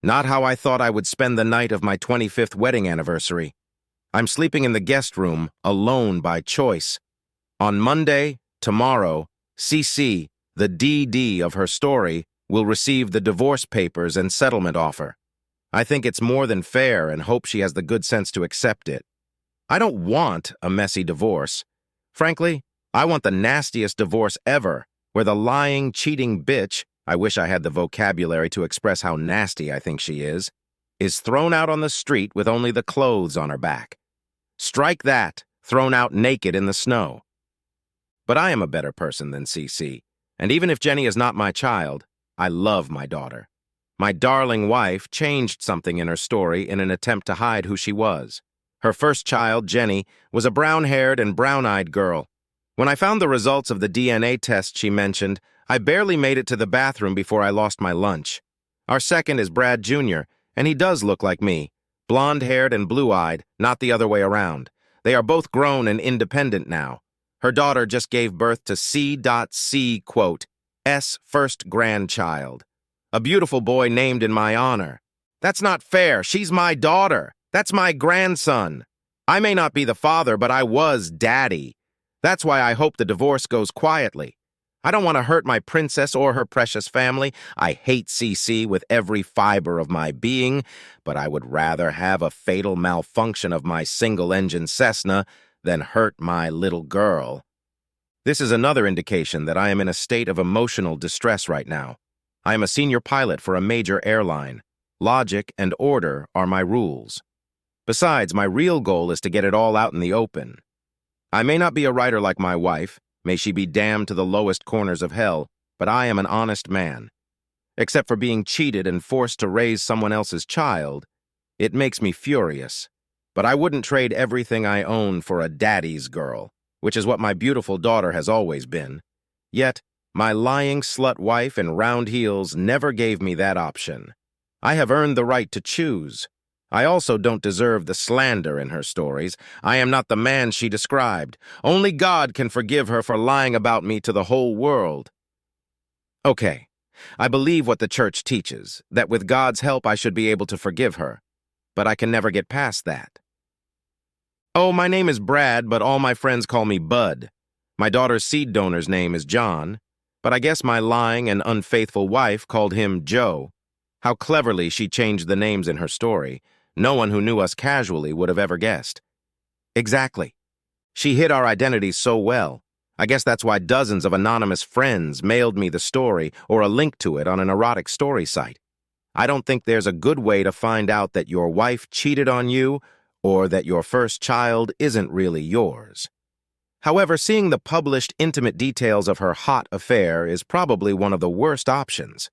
Not how I thought I would spend the night of my 25th wedding anniversary. I'm sleeping in the guest room, alone by choice. On Monday, tomorrow, CC, the DD of her story, will receive the divorce papers and settlement offer. I think it's more than fair and hope she has the good sense to accept it. I don't want a messy divorce. Frankly, I want the nastiest divorce ever, where the lying, cheating bitch, I wish I had the vocabulary to express how nasty I think she is thrown out on the street with only the clothes on her back. Strike that, thrown out naked in the snow. But I am a better person than CC, and even if Jenny is not my child, I love my daughter. My darling wife changed something in her story in an attempt to hide who she was. Her first child, Jenny, was a brown-haired and brown-eyed girl. When I found the results of the DNA test she mentioned, I barely made it to the bathroom before I lost my lunch. Our second is Brad Jr., and he does look like me, blonde-haired and blue-eyed, not the other way around. They are both grown and independent now. Her daughter just gave birth to C.C., quote, S first grandchild. A beautiful boy named in my honor. That's not fair. She's my daughter. That's my grandson. I may not be the father, but I was daddy. That's why I hope the divorce goes quietly. I don't want to hurt my princess or her precious family. I hate CC with every fiber of my being, but I would rather have a fatal malfunction of my single-engine Cessna than hurt my little girl. This is another indication that I am in a state of emotional distress right now. I am a senior pilot for a major airline. Logic and order are my rules. Besides, my real goal is to get it all out in the open. I may not be a writer like my wife, may she be damned to the lowest corners of hell, but I am an honest man. Except for being cheated and forced to raise someone else's child, it makes me furious. But I wouldn't trade everything I own for a daddy's girl, which is what my beautiful daughter has always been. Yet, my lying slut wife in round heels never gave me that option. I have earned the right to choose. I also don't deserve the slander in her stories. I am not the man she described. Only God can forgive her for lying about me to the whole world. Okay, I believe what the church teaches, that with God's help I should be able to forgive her. But I can never get past that. Oh, my name is Brad, but all my friends call me Bud. My daughter's seed donor's name is John, but I guess my lying and unfaithful wife called him Joe. How cleverly she changed the names in her story. No one who knew us casually would have ever guessed. Exactly. She hid our identities so well. I guess that's why dozens of anonymous friends mailed me the story or a link to it on an erotic story site. I don't think there's a good way to find out that your wife cheated on you or that your first child isn't really yours. However, seeing the published intimate details of her hot affair is probably one of the worst options.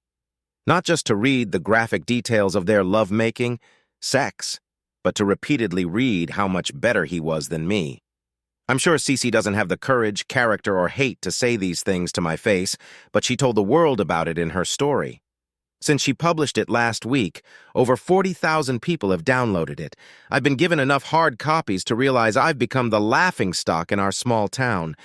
Not just to read the graphic details of their lovemaking, sex, but to repeatedly read how much better he was than me. I'm sure Cece doesn't have the courage, character, or hate to say these things to my face, but she told the world about it in her story. Since she published it last week, over 40,000 people have downloaded it. I've been given enough hard copies to realize I've become the laughingstock in our small town.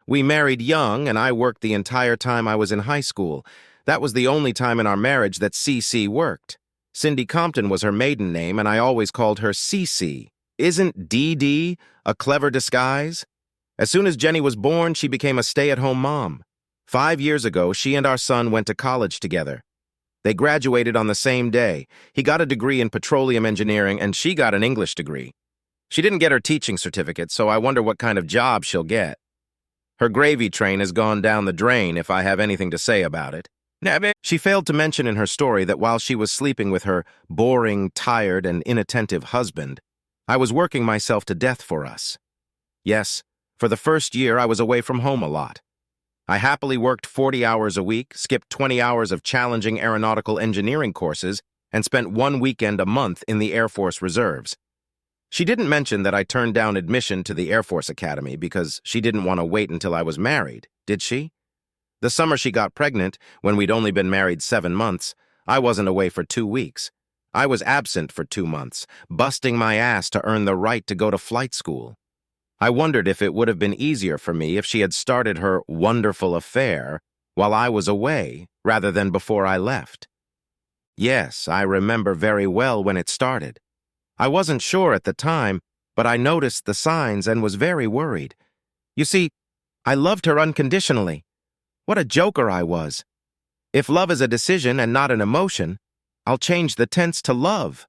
We married young, and I worked the entire time I was in high school. That was the only time in our marriage that CC worked. Cindy Compton was her maiden name, and I always called her CC. Isn't DD a clever disguise? As soon as Jenny was born, she became a stay-at-home mom. 5 years ago, she and our son went to college together. They graduated on the same day. He got a degree in petroleum engineering, and she got an English degree. She didn't get her teaching certificate, so I wonder what kind of job she'll get. Her gravy train has gone down the drain, if I have anything to say about it. She failed to mention in her story that while she was sleeping with her boring, tired, and inattentive husband, I was working myself to death for us. Yes, for the first year I was away from home a lot. I happily worked 40 hours a week, skipped 20 hours of challenging aeronautical engineering courses, and spent 1 weekend a month in the Air Force Reserves. She didn't mention that I turned down admission to the Air Force Academy because she didn't want to wait until I was married, did she? The summer she got pregnant, when we'd only been married 7 months, I wasn't away for 2 weeks. I was absent for 2 months, busting my ass to earn the right to go to flight school. I wondered if it would have been easier for me if she had started her wonderful affair while I was away rather than before I left. Yes, I remember very well when it started. I wasn't sure at the time, but I noticed the signs and was very worried. You see, I loved her unconditionally. What a joker I was. If love is a decision and not an emotion, I'll change the tense to love.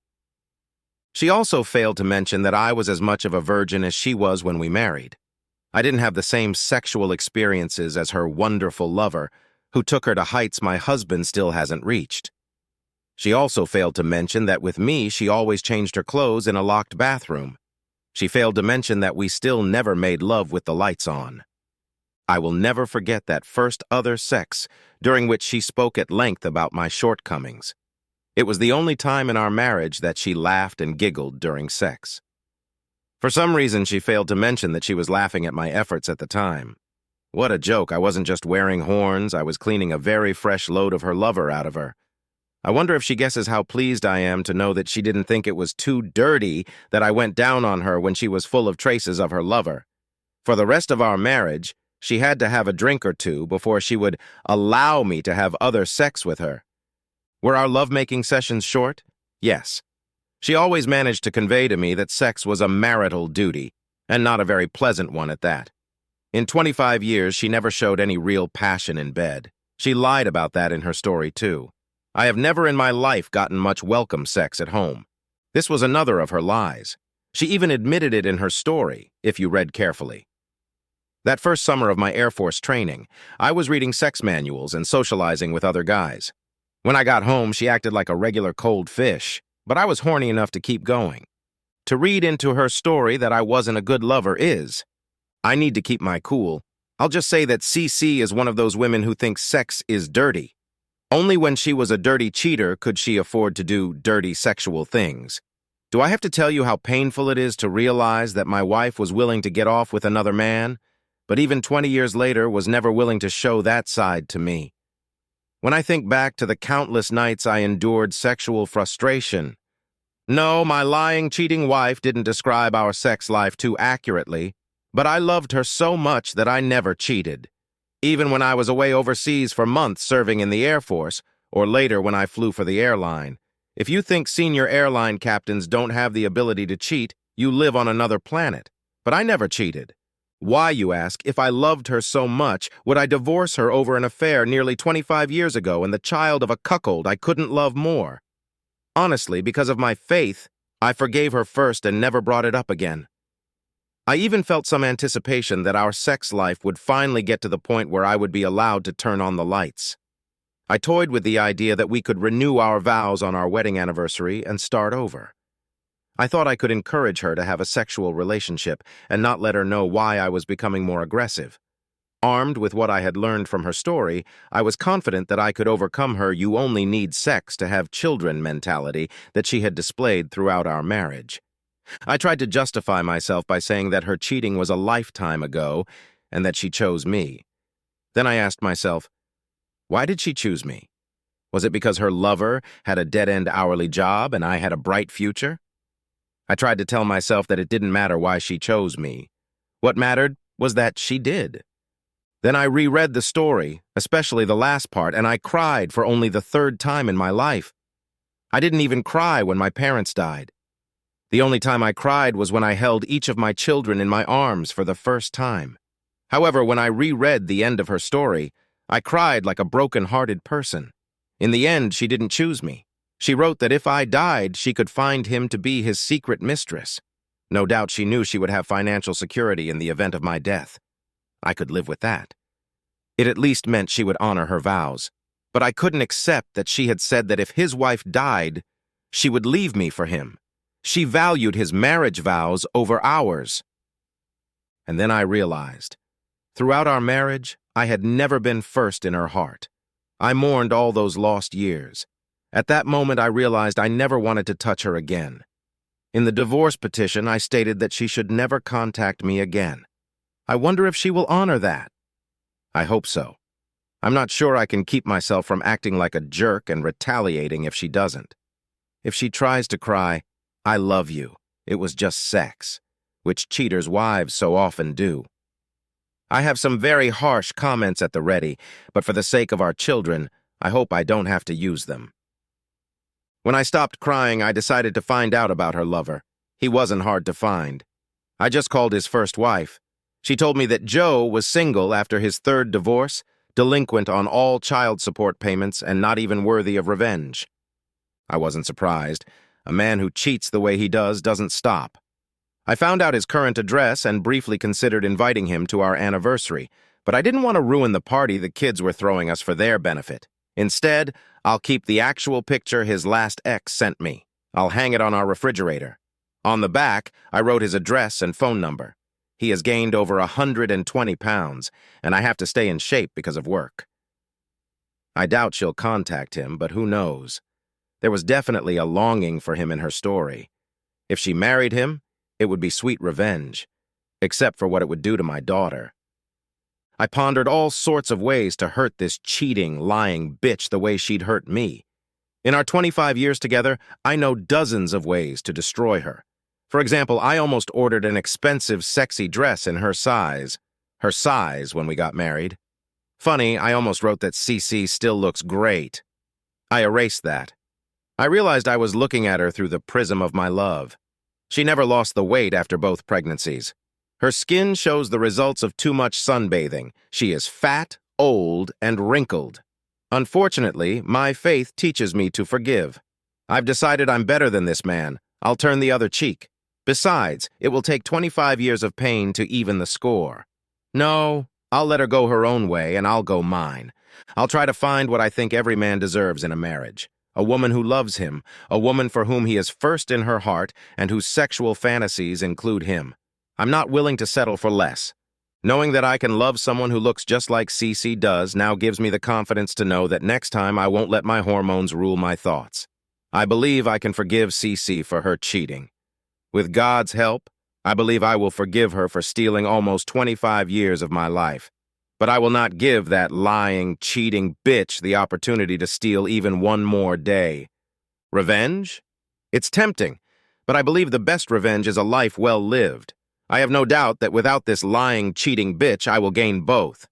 She also failed to mention that I was as much of a virgin as she was when we married. I didn't have the same sexual experiences as her wonderful lover, who took her to heights my husband still hasn't reached. She also failed to mention that with me, she always changed her clothes in a locked bathroom. She failed to mention that we still never made love with the lights on. I will never forget that first other sex, during which she spoke at length about my shortcomings. It was the only time in our marriage that she laughed and giggled during sex. For some reason, she failed to mention that she was laughing at my efforts at the time. What a joke. I wasn't just wearing horns, I was cleaning a very fresh load of her lover out of her. I wonder if she guesses how pleased I am to know that she didn't think it was too dirty that I went down on her when she was full of traces of her lover. For the rest of our marriage, she had to have a drink or two before she would allow me to have other sex with her. Were our lovemaking sessions short? Yes. She always managed to convey to me that sex was a marital duty, and not a very pleasant one at that. In 25 years, she never showed any real passion in bed. She lied about that in her story, too. I have never in my life gotten much welcome sex at home. This was another of her lies. She even admitted it in her story, if you read carefully. That first summer of my Air Force training, I was reading sex manuals and socializing with other guys. When I got home, she acted like a regular cold fish, but I was horny enough to keep going. To read into her story that I wasn't a good lover is, I need to keep my cool. I'll just say that CC is one of those women who thinks sex is dirty. Only when she was a dirty cheater could she afford to do dirty sexual things. Do I have to tell you how painful it is to realize that my wife was willing to get off with another man, but even 20 years later was never willing to show that side to me? When I think back to the countless nights I endured sexual frustration, no, my lying, cheating wife didn't describe our sex life too accurately, but I loved her so much that I never cheated. Even when I was away overseas for months serving in the Air Force, or later when I flew for the airline. If you think senior airline captains don't have the ability to cheat, you live on another planet. But I never cheated. Why, you ask, if I loved her so much, would I divorce her over an affair nearly 25 years ago and the child of a cuckold I couldn't love more? Honestly, because of my faith, I forgave her first and never brought it up again. I even felt some anticipation that our sex life would finally get to the point where I would be allowed to turn on the lights. I toyed with the idea that we could renew our vows on our wedding anniversary and start over. I thought I could encourage her to have a sexual relationship and not let her know why I was becoming more aggressive. Armed with what I had learned from her story, I was confident that I could overcome her "you only need sex to have children" mentality that she had displayed throughout our marriage. I tried to justify myself by saying that her cheating was a lifetime ago and that she chose me. Then I asked myself, why did she choose me? Was it because her lover had a dead-end hourly job and I had a bright future? I tried to tell myself that it didn't matter why she chose me. What mattered was that she did. Then I reread the story, especially the last part, and I cried for only the third time in my life. I didn't even cry when my parents died. The only time I cried was when I held each of my children in my arms for the first time. However, when I reread the end of her story, I cried like a broken-hearted person. In the end, she didn't choose me. She wrote that if I died, she could find him to be his secret mistress. No doubt she knew she would have financial security in the event of my death. I could live with that. It at least meant she would honor her vows. But I couldn't accept that she had said that if his wife died, she would leave me for him. She valued his marriage vows over ours. And then I realized, throughout our marriage, I had never been first in her heart. I mourned all those lost years. At that moment, I realized I never wanted to touch her again. In the divorce petition, I stated that she should never contact me again. I wonder if she will honor that. I hope so. I'm not sure I can keep myself from acting like a jerk and retaliating if she doesn't. If she tries to cry, "I love you, it was just sex," which cheaters' wives so often do. I have some very harsh comments at the ready, but for the sake of our children, I hope I don't have to use them. When I stopped crying, I decided to find out about her lover. He wasn't hard to find. I just called his first wife. She told me that Joe was single after his third divorce, delinquent on all child support payments, and not even worthy of revenge. I wasn't surprised. A man who cheats the way he does doesn't stop. I found out his current address and briefly considered inviting him to our anniversary, but I didn't want to ruin the party the kids were throwing us for their benefit. Instead, I'll keep the actual picture his last ex sent me. I'll hang it on our refrigerator. On the back, I wrote his address and phone number. He has gained over 120 pounds, and I have to stay in shape because of work. I doubt she'll contact him, but who knows? There was definitely a longing for him in her story. If she married him, it would be sweet revenge, except for what it would do to my daughter. I pondered all sorts of ways to hurt this cheating, lying bitch the way she'd hurt me. In our 25 years together, I know dozens of ways to destroy her. For example, I almost ordered an expensive, sexy dress in her size when we got married. Funny, I almost wrote that CC still looks great. I erased that. I realized I was looking at her through the prism of my love. She never lost the weight after both pregnancies. Her skin shows the results of too much sunbathing. She is fat, old, and wrinkled. Unfortunately, my faith teaches me to forgive. I've decided I'm better than this man. I'll turn the other cheek. Besides, it will take 25 years of pain to even the score. No, I'll let her go her own way, and I'll go mine. I'll try to find what I think every man deserves in a marriage. A woman who loves him, a woman for whom he is first in her heart, and whose sexual fantasies include him. I'm not willing to settle for less. Knowing that I can love someone who looks just like Cece does now gives me the confidence to know that next time I won't let my hormones rule my thoughts. I believe I can forgive Cece for her cheating. With God's help, I believe I will forgive her for stealing almost 25 years of my life. But I will not give that lying, cheating bitch the opportunity to steal even one more day. Revenge? It's tempting, but I believe the best revenge is a life well lived. I have no doubt that without this lying, cheating bitch, I will gain both.